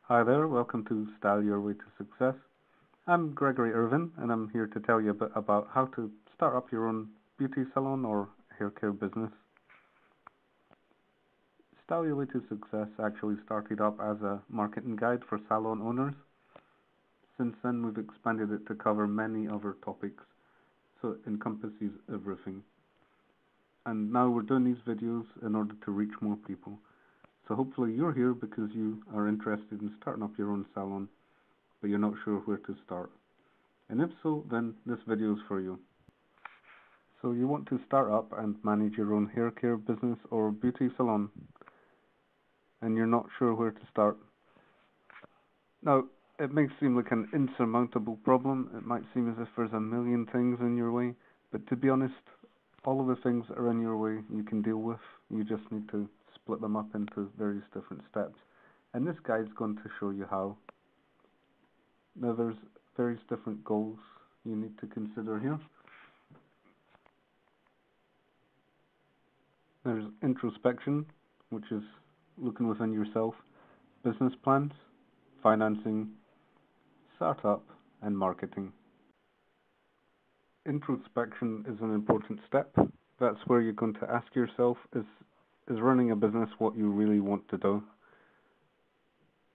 Hi there, welcome to Style Your Way to Success. I'm Gregory Irvin, and I'm here to tell you a bit about how to start up your own beauty salon or hair care business. Style Your Way to Success actually started up as a marketing guide for salon owners. Since then, we've expanded it to cover many other topics, so it encompasses everything. And now we're doing these videos in order to reach more people. So hopefully you're here because you are interested in starting up your own salon, but you're not sure where to start. And if so, then this video is for you. So you want to start up and manage your own hair care business or beauty salon, and you're not sure where to start. Now, it may seem like an insurmountable problem. It might seem as if there's a million things in your way, but to be honest, all of the things that are in your way you can deal with. You just need to split them up into various different steps. And this guide's going to show you how. Now, there's various different goals you need to consider here. There's introspection, which is looking within yourself, business plans, financing, startup, and marketing. Introspection is an important step. That's where you're going to ask yourself, is running a business what you really want to do?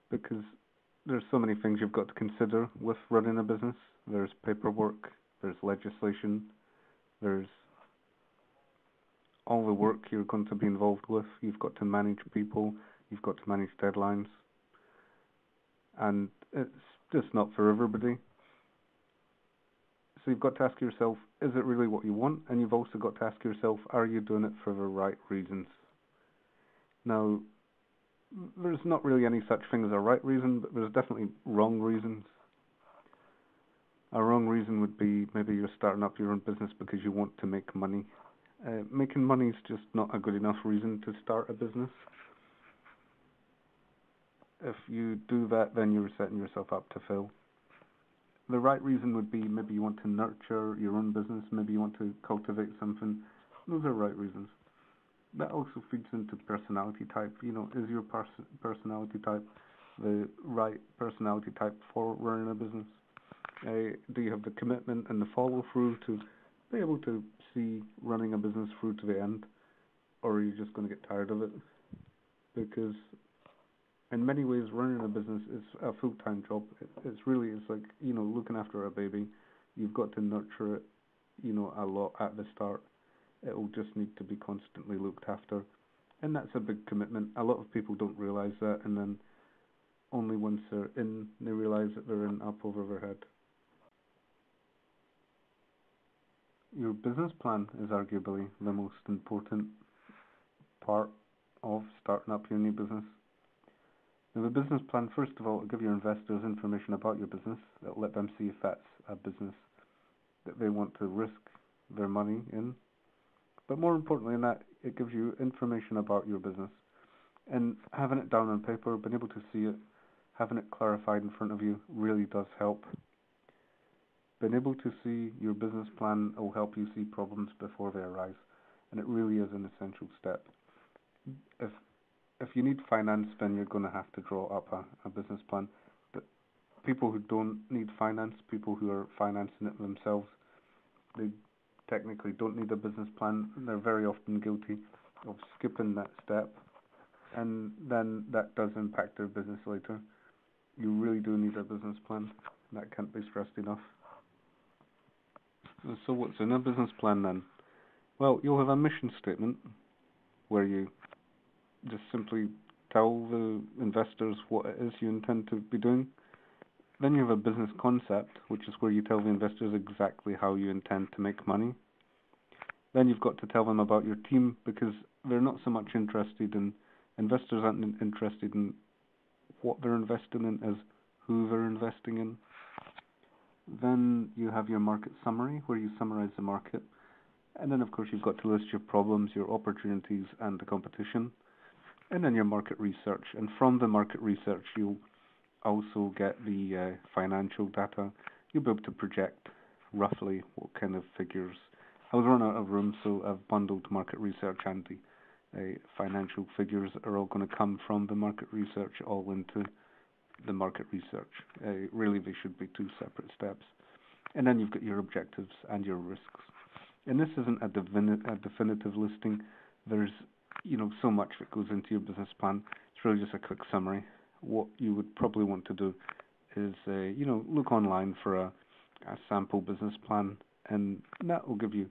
Because there's so many things you've got to consider with running a business. There's paperwork, there's legislation, there's all the work you're going to be involved with. You've got to manage people, you've got to manage deadlines, and it's just not for everybody. So you've got to ask yourself, is it really what you want? And you've also got to ask yourself, are you doing it for the right reasons? Now, there's not really any such thing as a right reason, but there's definitely wrong reasons. A wrong reason would be maybe you're starting up your own business because you want to make money. Making money is just not a good enough reason to start a business. If you do that, then you're setting yourself up to fail. The right reason would be maybe you want to nurture your own business, maybe you want to cultivate something. Those are right reasons. That also feeds into personality type. Is your personality type the right personality type for running a business? Do you have the commitment and the follow through to be able to see running a business through to the end? Or are you just going to get tired of it? Because in many ways, running a business is a full-time job. It's like, looking after a baby. You've got to nurture it, a lot at the start. It will just need to be constantly looked after. And that's a big commitment. A lot of people don't realize that, and then only once they're in, they realize that they're in up over their head. Your business plan is arguably the most important part of starting up your new business. Now, the business plan, first of all, will give your investors information about your business. It'll let them see if that's a business that they want to risk their money in. But more importantly than that, it gives you information about your business. And having it down on paper, being able to see it, having it clarified in front of you really does help. Being able to see your business plan will help you see problems before they arise. And it really is an essential step. If you need finance, then you're going to have to draw up a business plan. But people who don't need finance, people who are financing it themselves, they technically don't need a business plan. They're very often guilty of skipping that step, and then that does impact their business later. You really do need a business plan. That can't be stressed enough. So what's in a business plan then? Well, you'll have a mission statement where you just simply tell the investors what it is you intend to be doing. Then you have a business concept, which is where you tell the investors exactly how you intend to make money. Then you've got to tell them about your team, because they're not so much interested in, investors aren't interested in what they're investing in as who they're investing in. Then you have your market summary, where you summarize the market. And then, of course, you've got to list your problems, your opportunities, and the competition. And then your market research. And from the market research, you'll also get the financial data. You'll be able to project roughly what kind of figures. I was running out of room, so I've bundled market research and the financial figures are all going to come from the market research all into the market research. Really, they should be two separate steps. And then you've got your objectives and your risks. And this isn't a definitive listing. There's, so much that goes into your business plan. It's really just a quick summary. What you would probably want to do is, look online for a sample business plan, and that will give you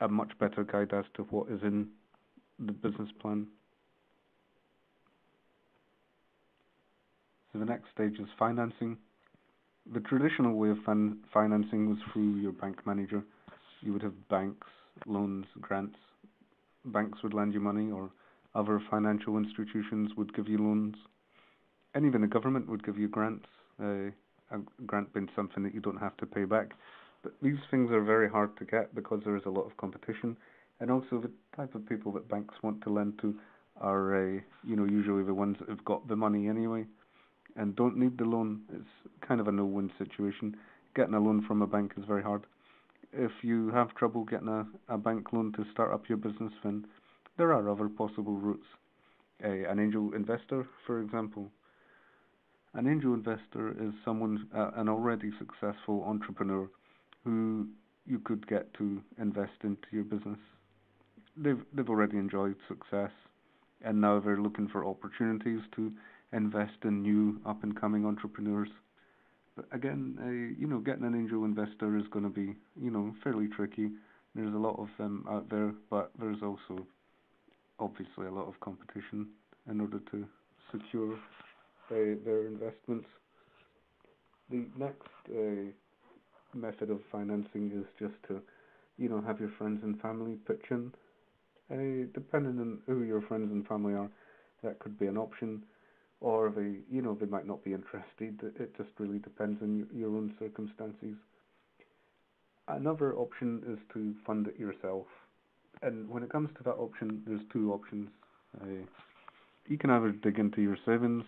a much better guide as to what is in the business plan. So the next stage is financing. The traditional way of financing was through your bank manager. You would have banks, loans, grants. Banks would lend you money, or other financial institutions would give you loans. And even the government would give you grants, a grant being something that you don't have to pay back. But these things are very hard to get because there is a lot of competition. And also the type of people that banks want to lend to are, usually the ones that have got the money anyway and don't need the loan. It's kind of a no-win situation. Getting a loan from a bank is very hard. If you have trouble getting a bank loan to start up your business, then there are other possible routes. An angel investor, for example. An angel investor is someone, an already successful entrepreneur who you could get to invest into your business. They've already enjoyed success, and now they're looking for opportunities to invest in new up-and-coming entrepreneurs. But again, getting an angel investor is going to be, fairly tricky. There's a lot of them out there, but there's also obviously a lot of competition in order to secure their investments. The next method of financing is just to, have your friends and family pitch in. Depending on who your friends and family are, that could be an option. Or they might not be interested. It just really depends on your own circumstances. Another option is to fund it yourself. And when it comes to that option, there's two options. You can either dig into your savings,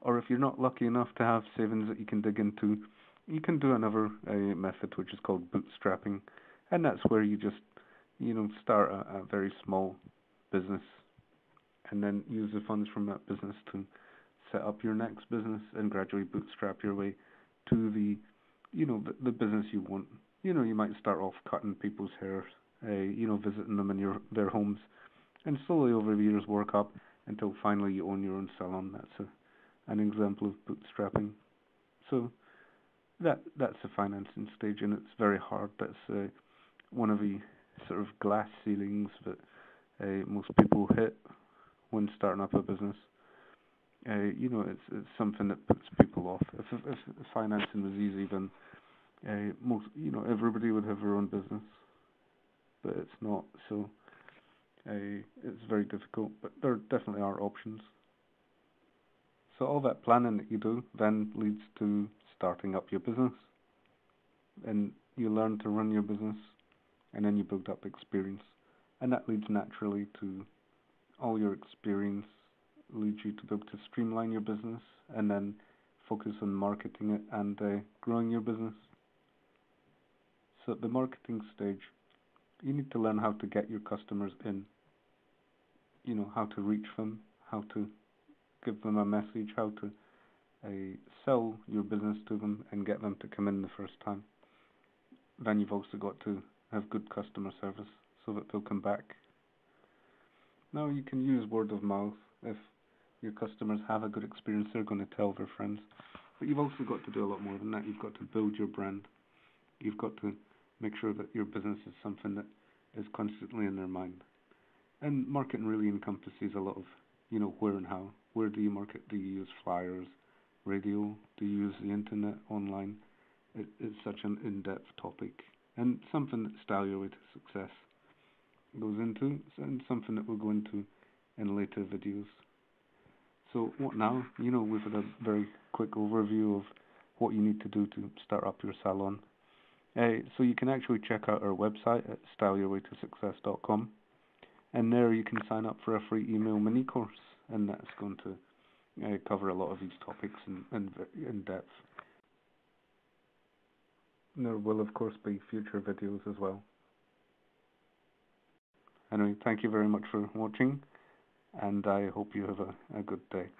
or if you're not lucky enough to have savings that you can dig into, you can do another method which is called bootstrapping. And that's where you just, start a very small business and then use the funds from that business to set up your next business and gradually bootstrap your way to the business you want. You might start off cutting people's hair, visiting them in their homes, and slowly over the years work up until finally you own your own salon. That's an example of bootstrapping. So that's the financing stage, and it's very hard. That's one of the sort of glass ceilings that most people hit when starting up a business. It's something that puts people off. If financing was easy, then everybody would have their own business, but it's not. So it's very difficult. But there definitely are options. So all that planning that you do then leads to starting up your business, and you learn to run your business, and then you build up experience, and that leads naturally to all your experience leads you to be able to streamline your business and then focus on marketing it and growing your business. So at the marketing stage, you need to learn how to get your customers in, how to reach them, how to give them a message, how to sell your business to them and get them to come in the first time. Then you've also got to have good customer service so that they'll come back. Now you can use word of mouth. If your customers have a good experience, they're going to tell their friends. But you've also got to do a lot more than that. You've got to build your brand. You've got to make sure that your business is something that is constantly in their mind. And marketing really encompasses a lot of, where and how. Where do you market? Do you use flyers, radio? Do you use the internet, online? It's such an in-depth topic, and something that Style Your Way to Success goes into, and something that we'll go into in later videos. So what now? We've had a very quick overview of what you need to do to start up your salon. So you can actually check out our website at styleyourwaytosuccess.com, and there you can sign up for a free email mini course, and that's going to cover a lot of these topics in depth. There will of course be future videos as well. Anyway, thank you very much for watching, and I hope you have a good day.